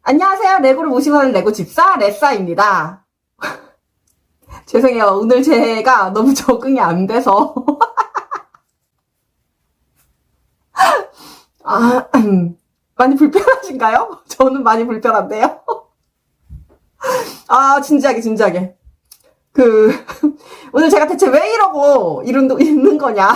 안녕하세요. 레고를 모시는 레고 집사 레싸입니다. 죄송해요. 오늘 제가 너무 적응이 안 돼서 많이 불편하신가요? 저는 많이 불편한데요. 진지하게. 오늘 제가 대체 왜 이러고 있는 거냐.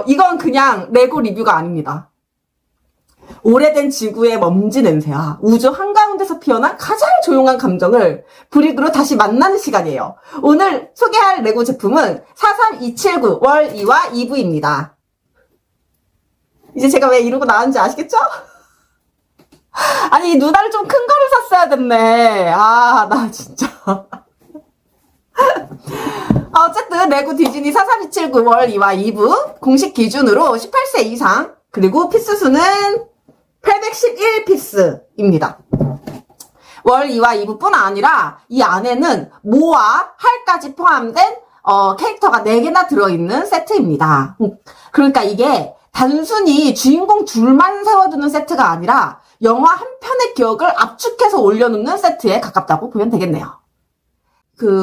이건 그냥 레고 리뷰가 아닙니다. 오래된 지구의 먼지 냄새와 우주 한가운데서 피어난 가장 조용한 감정을 브릭으로 다시 만나는 시간이에요. 오늘 소개할 레고 제품은 43279 월 2와 2부입니다. 이제 제가 왜 이러고 나왔는지 아시겠죠? 아니, 누나를 좀 큰 거를 샀어야 됐네. 나 진짜. 어쨌든 레고 디즈니 43279 월 2와 2부 공식 기준으로 18세 이상 그리고 피스 수는 811피스입니다. 월 2와 2부뿐 아니라 이 안에는 모와 할까지 포함된 캐릭터가 4개나 들어있는 세트입니다. 그러니까 이게 단순히 주인공 둘만 세워두는 세트가 아니라 영화 한 편의 기억을 압축해서 올려놓는 세트에 가깝다고 보면 되겠네요.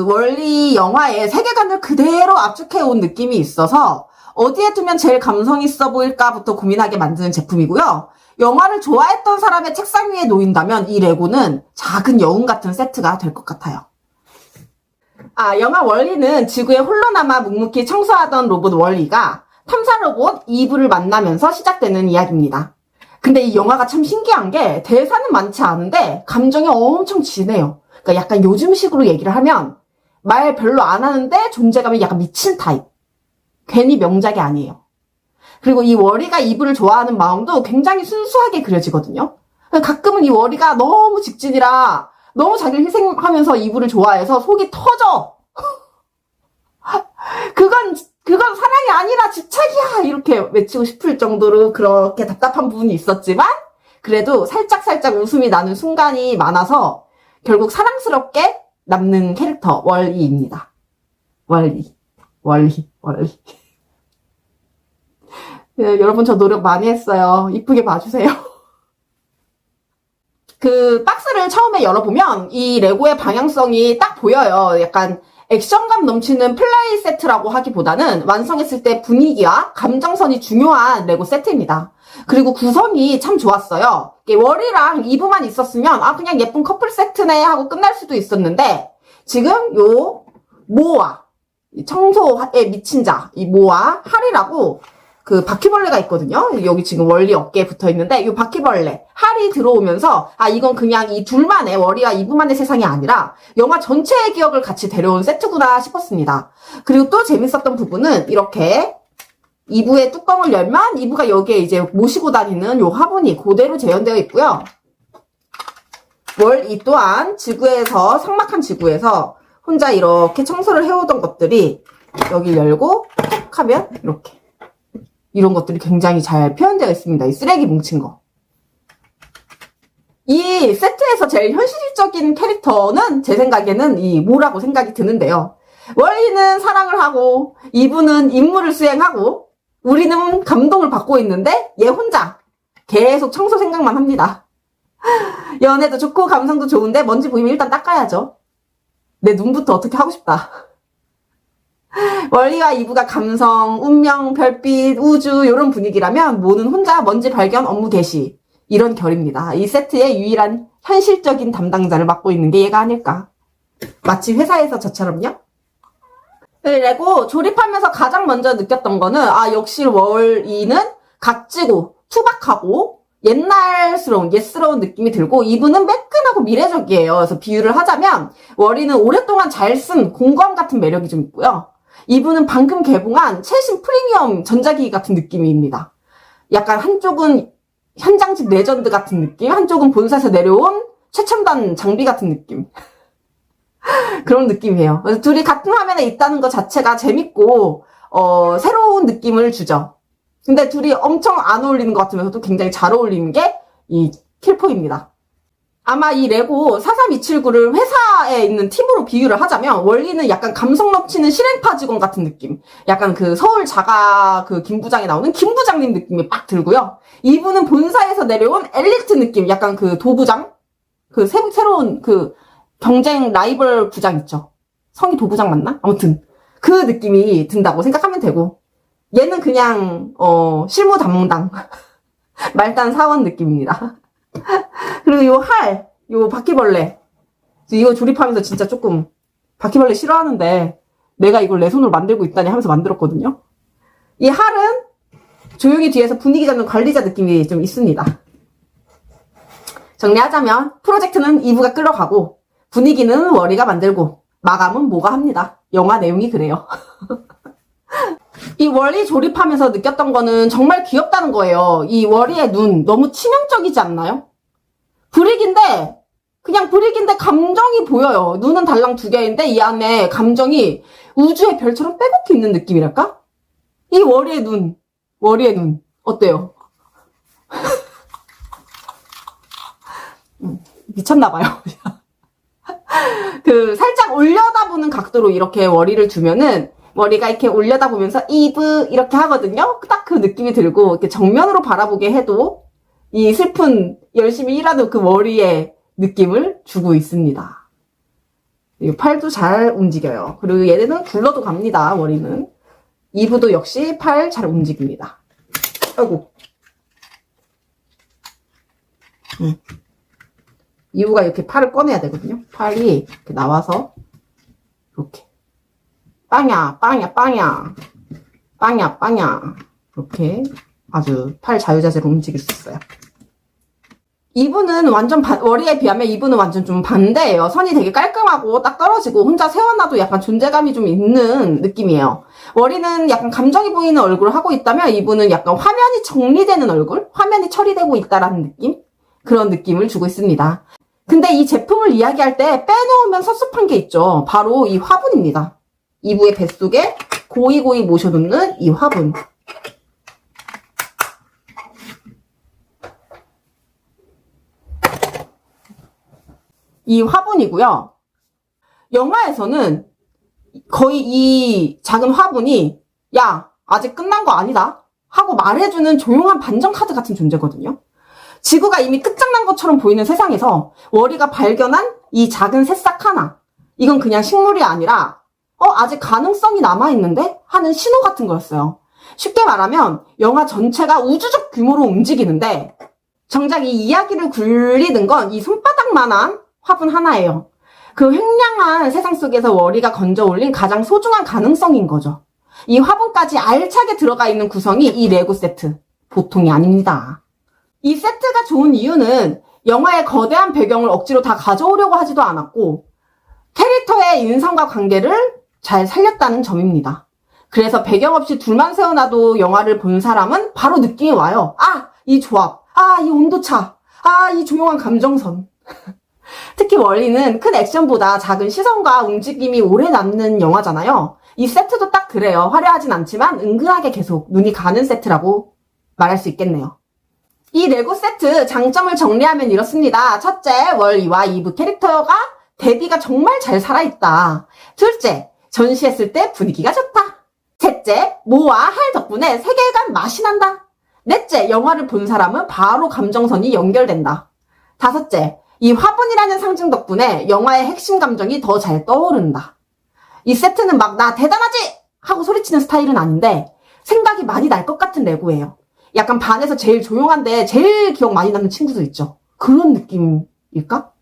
원리 영화의 세계관을 그대로 압축해온 느낌이 있어서 어디에 두면 제일 감성 있어 보일까부터 고민하게 만드는 제품이고요. 영화를 좋아했던 사람의 책상 위에 놓인다면 이 레고는 작은 여운 같은 세트가 될 것 같아요. 영화 월리는 지구에 홀로 남아 묵묵히 청소하던 로봇 월리가 탐사 로봇 이브를 만나면서 시작되는 이야기입니다. 근데 이 영화가 참 신기한 게 대사는 많지 않은데 감정이 엄청 진해요. 그러니까 약간 요즘식으로 얘기를 하면 말 별로 안 하는데 존재감이 약간 미친 타입. 괜히 명작이 아니에요. 그리고 이 월이가 이브를 좋아하는 마음도 굉장히 순수하게 그려지거든요. 가끔은 이 월이가 너무 직진이라 너무 자기를 희생하면서 이브를 좋아해서 속이 터져. 그건 사랑이 아니라 집착이야! 이렇게 외치고 싶을 정도로 그렇게 답답한 부분이 있었지만 그래도 살짝 웃음이 나는 순간이 많아서 결국 사랑스럽게 남는 캐릭터 월이입니다. 월리. 네, 여러분 저 노력 많이 했어요. 이쁘게 봐주세요. 박스를 처음에 열어보면 이 레고의 방향성이 딱 보여요. 약간 액션감 넘치는 플레이 세트라고 하기보다는 완성했을 때 분위기와 감정선이 중요한 레고 세트입니다. 그리고 구성이 참 좋았어요. 월이랑 이브만 있었으면 그냥 예쁜 커플 세트네 하고 끝날 수도 있었는데 지금 요 모아 청소에 미친 자 이 모아 할이라고 바퀴벌레가 있거든요. 여기 지금 월리 어깨에 붙어 있는데 이 바퀴벌레 할이 들어오면서 이건 그냥 이 둘만의 월리와 이브만의 세상이 아니라 영화 전체의 기억을 같이 데려온 세트구나 싶었습니다. 그리고 또 재밌었던 부분은 이렇게 이브의 뚜껑을 열면 이브가 여기에 이제 모시고 다니는 요 화분이 그대로 재현되어 있고요. 월이 또한 삭막한 지구에서 혼자 이렇게 청소를 해오던 것들이 여기 열고 톡 하면 이렇게 이런 것들이 굉장히 잘 표현되어 있습니다. 이 쓰레기 뭉친 거. 이 세트에서 제일 현실적인 캐릭터는 제 생각에는 이 모라고 생각이 드는데요. 월리는 사랑을 하고 이브는 임무를 수행하고 우리는 감동을 받고 있는데 얘 혼자 계속 청소 생각만 합니다. 연애도 좋고 감성도 좋은데 먼지 보이면 일단 닦아야죠. 내 눈부터 어떻게 하고 싶다. 월리와 이브가 감성, 운명, 별빛, 우주 이런 분위기라면 모는 혼자 먼지 발견 업무 개시 이런 결입니다. 이 세트의 유일한 현실적인 담당자를 맡고 있는 게 얘가 아닐까. 마치 회사에서 저처럼요. 레고 조립하면서 가장 먼저 느꼈던 거는 역시 월이는 각지고 투박하고 옛스러운 느낌이 들고 이브는 매끈하고 미래적이에요. 그래서 비유를 하자면 월이는 오랫동안 잘 쓴 공구함 같은 매력이 좀 있고요. 이브는 방금 개봉한 최신 프리미엄 전자기기 같은 느낌입니다. 약간 한쪽은 현장직 레전드 같은 느낌, 한쪽은 본사에서 내려온 최첨단 장비 같은 느낌. 그런 느낌이에요. 그래서 둘이 같은 화면에 있다는 것 자체가 재밌고 새로운 느낌을 주죠. 근데 둘이 엄청 안 어울리는 것 같으면서도 굉장히 잘 어울리는 게 이 킬포입니다. 아마 이 레고 43279를 회사에 있는 팀으로 비유를 하자면 원리는 약간 감성 넘치는 실행파 직원 같은 느낌. 약간 그 서울 자가 그 김부장에 나오는 김부장님 느낌이 빡 들고요. 이분은 본사에서 내려온 엘리트 느낌. 약간 그 도부장? 그 새로운 그 경쟁 라이벌 부장 있죠. 성이 도부장 맞나? 아무튼 그 느낌이 든다고 생각하면 되고, 얘는 그냥 실무 담당 말단 사원 느낌입니다. 그리고 요 바퀴벌레, 이거 조립하면서 진짜 조금 바퀴벌레 싫어하는데 내가 이걸 내 손으로 만들고 있다니 하면서 만들었거든요. 이 할은 조용히 뒤에서 분위기 잡는 관리자 느낌이 좀 있습니다. 정리하자면 프로젝트는 이브가 끌어가고 분위기는 워리가 만들고 마감은 뭐가 합니다. 영화 내용이 그래요. 이 워리 조립하면서 느꼈던 거는 정말 귀엽다는 거예요. 이 워리의 눈 너무 치명적이지 않나요? 그냥 브릭인데 감정이 보여요. 눈은 달랑 2개인데 이 안에 감정이 우주의 별처럼 빼곡히 있는 느낌이랄까? 이 워리의 눈 어때요? 미쳤나봐요. 그 살짝 올려다보는 각도로 이렇게 워리를 두면은 머리가 이렇게 올려다보면서 이브 이렇게 하거든요. 딱 그 느낌이 들고 이렇게 정면으로 바라보게 해도 이 슬픈 열심히 일하는 그 머리의 느낌을 주고 있습니다. 팔도 잘 움직여요. 그리고 얘네는 굴러도 갑니다. 머리는. 이브도 역시 팔 잘 움직입니다. 아이고. 이브가 이렇게 팔을 꺼내야 되거든요. 팔이 이렇게 나와서 이렇게 빵야 이렇게 아주 팔 자유자재로 움직일 수 있어요. 이분은 완전 워리에 비하면 이분은 완전 좀 반대예요. 선이 되게 깔끔하고 딱 떨어지고 혼자 세워놔도 약간 존재감이 좀 있는 느낌이에요. 워리는 약간 감정이 보이는 얼굴을 하고 있다면 이분은 약간 화면이 정리되는 얼굴? 화면이 처리되고 있다라는 느낌? 그런 느낌을 주고 있습니다. 근데 이 제품을 이야기할 때 빼놓으면 섭섭한 게 있죠. 바로 이 화분입니다. 이브의 뱃속에 고이고이 모셔놓는 이 화분. 이 화분이고요. 영화에서는 거의 이 작은 화분이 야, 아직 끝난 거 아니다 하고 말해주는 조용한 반전 카드 같은 존재거든요. 지구가 이미 끝장난 것처럼 보이는 세상에서 워리가 발견한 이 작은 새싹 하나, 이건 그냥 식물이 아니라 아직 가능성이 남아있는데? 하는 신호 같은 거였어요. 쉽게 말하면 영화 전체가 우주적 규모로 움직이는데 정작 이 이야기를 굴리는 건 이 손바닥만한 화분 하나예요. 그 횡량한 세상 속에서 워리가 건져 올린 가장 소중한 가능성인 거죠. 이 화분까지 알차게 들어가 있는 구성이 이 레고 세트. 보통이 아닙니다. 이 세트가 좋은 이유는 영화의 거대한 배경을 억지로 다 가져오려고 하지도 않았고 캐릭터의 인성과 관계를 잘 살렸다는 점입니다. 그래서 배경 없이 둘만 세워놔도 영화를 본 사람은 바로 느낌이 와요. 아, 이 조합. 아, 이 온도차. 아, 이 조용한 감정선. 특히 월리는 큰 액션보다 작은 시선과 움직임이 오래 남는 영화잖아요. 이 세트도 딱 그래요. 화려하진 않지만 은근하게 계속 눈이 가는 세트라고 말할 수 있겠네요. 이 레고 세트 장점을 정리하면 이렇습니다. 첫째, 월리와 이브 캐릭터가 데뷔가 정말 잘 살아있다. 둘째, 전시했을 때 분위기가 좋다. 셋째, 모와 할 덕분에 세계관 맛이 난다. 넷째, 영화를 본 사람은 바로 감정선이 연결된다. 다섯째, 이 화분이라는 상징 덕분에 영화의 핵심 감정이 더 잘 떠오른다. 이 세트는 막 나 대단하지! 하고 소리치는 스타일은 아닌데 생각이 많이 날 것 같은 레고예요. 약간 반에서 제일 조용한데 제일 기억 많이 남는 친구도 있죠. 그런 느낌일까?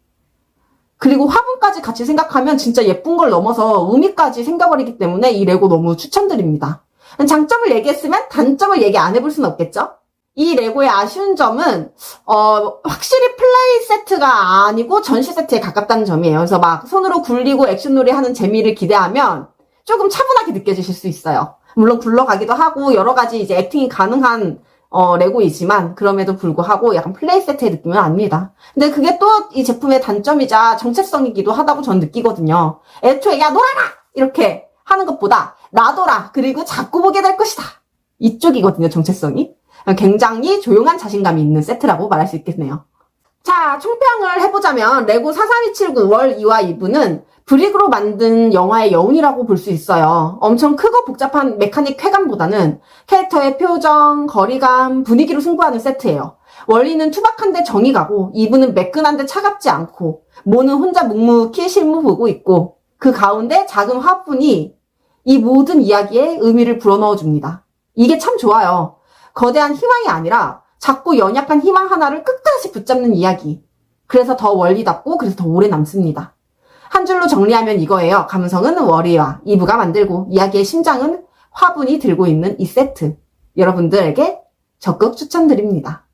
그리고 화분까지 같이 생각하면 진짜 예쁜 걸 넘어서 의미까지 생겨버리기 때문에 이 레고 너무 추천드립니다. 장점을 얘기했으면 단점을 얘기 안 해볼 수는 없겠죠? 이 레고의 아쉬운 점은 확실히 플레이 세트가 아니고 전시 세트에 가깝다는 점이에요. 그래서 막 손으로 굴리고 액션놀이 하는 재미를 기대하면 조금 차분하게 느껴지실 수 있어요. 물론 굴러가기도 하고 여러 가지 이제 액팅이 가능한 레고이지만 그럼에도 불구하고 약간 플레이 세트의 느낌은 아닙니다. 근데 그게 또 이 제품의 단점이자 정체성이기도 하다고 전 느끼거든요. 애초에 야 놀아라! 이렇게 하는 것보다 놔둬라! 그리고 자꾸 보게 될 것이다. 이쪽이거든요, 정체성이. 굉장히 조용한 자신감이 있는 세트라고 말할 수 있겠네요. 자, 총평을 해보자면 레고 43279 월 2와 2부는 브릭으로 만든 영화의 여운이라고 볼 수 있어요. 엄청 크고 복잡한 메카닉 쾌감보다는 캐릭터의 표정, 거리감, 분위기로 승부하는 세트예요. 원리는 투박한데 정이 가고 2부는 매끈한데 차갑지 않고 모는 혼자 묵묵히 실무 보고 있고 그 가운데 작은 화분이 이 모든 이야기에 의미를 불어넣어줍니다. 이게 참 좋아요. 거대한 희망이 아니라 작고 연약한 희망 하나를 끝까지 붙잡는 이야기. 그래서 더 원리답고 그래서 더 오래 남습니다. 한 줄로 정리하면 이거예요. 감성은 월이와 2부가 만들고 이야기의 심장은 화분이 들고 있는 이 세트. 여러분들에게 적극 추천드립니다.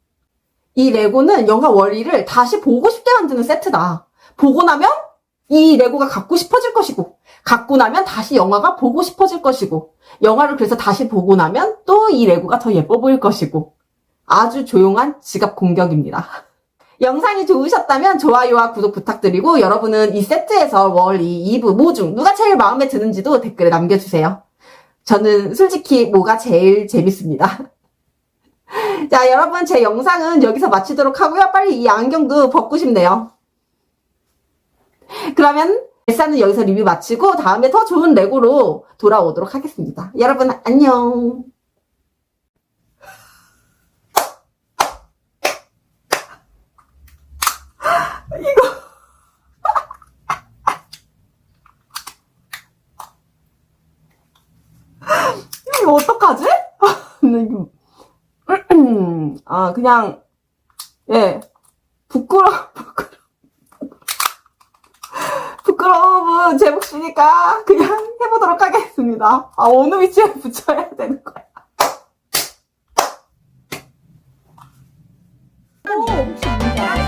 이 레고는 영화 월이를 다시 보고 싶게 만드는 세트다. 보고 나면 이 레고가 갖고 싶어질 것이고 갖고 나면 다시 영화가 보고 싶어질 것이고 영화를 그래서 다시 보고 나면 또 이 레고가 더 예뻐 보일 것이고 아주 조용한 지갑 공격입니다. 영상이 좋으셨다면 좋아요와 구독 부탁드리고 여러분은 이 세트에서 월, 2, 2부 뭐 중 누가 제일 마음에 드는지도 댓글에 남겨주세요. 저는 솔직히 뭐가 제일 재밌습니다. 자, 여러분 제 영상은 여기서 마치도록 하고요. 빨리 이 안경도 벗고 싶네요. 그러면 뱃사는 여기서 리뷰 마치고 다음에 더 좋은 레고로 돌아오도록 하겠습니다. 여러분 안녕. 이거 어떡하지? 그냥, 예, 부끄러움은 제 몫이니까 그냥 해보도록 하겠습니다. 어느 위치에 붙여야 되는 거야? 혹시